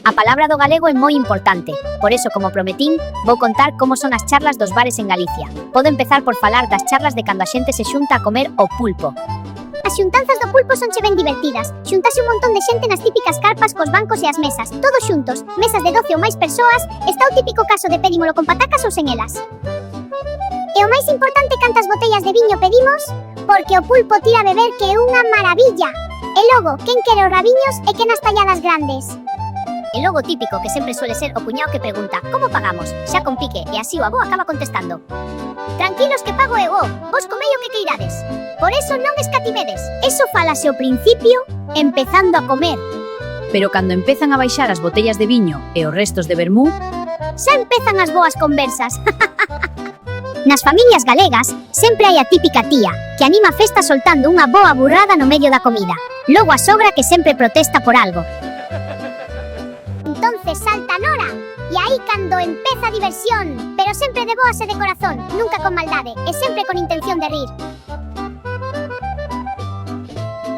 A palabra do galego é moi importante, por eso, como prometín, vou contar como son as charlas dos bares en Galicia. Podo empezar por falar das charlas de cando a xente se xunta a comer o pulpo. As xuntanzas do pulpo sonche ben divertidas. Xuntase un montón de xente nas típicas carpas cos bancos e as mesas, todos xuntos, mesas de 12 ou máis persoas. Está o típico caso de pedímolo con patacas ou sen elas. E o máis importante, cantas botellas de viño pedimos, porque o pulpo tira a beber que é unha maravilla. E logo, quen quere os rabiños e quen as talladas grandes. E logo típico que sempre suele ser o cuñao que pregunta como pagamos, xa con pique, e así o avó acaba contestando: tranquilos que pago eu, vos comei o que queirades. Por eso non escatimedes. Eso falase ao principio, empezando a comer. Pero cando empezan a baixar as botellas de viño e os restos de vermú, Xa empezan as boas conversas. Nas familias galegas, sempre hai a típica tía que anima a festa soltando unha boa burrada no medio da comida. Logo a sogra que sempre protesta por algo. Entonces salta Nora, e aí cando empeza a diversión, pero sempre de boas e de corazón, nunca con maldade, e sempre con intención de rir.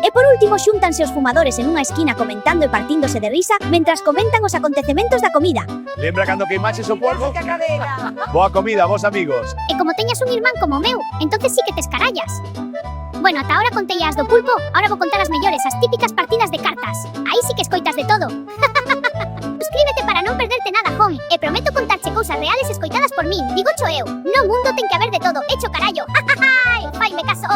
E por último xúntanse os fumadores en unha esquina comentando e partíndose de risa mentras comentan os acontecementos da comida. Lembra cando queimaches o polvo? Boa comida, vos amigos. E como teñas un irmán como o meu, entonces sí que te escarallas. Bueno, ata ahora contei as do pulpo, ahora vou contar as mellores, as típicas partidas de cartas. Aí sí que escoitas de todo. Suscríbete para non perderte nada, Jon, e prometo contarche cousas reales escoitadas por min. Digocho eu, no mundo ten que haber de todo, hecho carallo. Faime caso.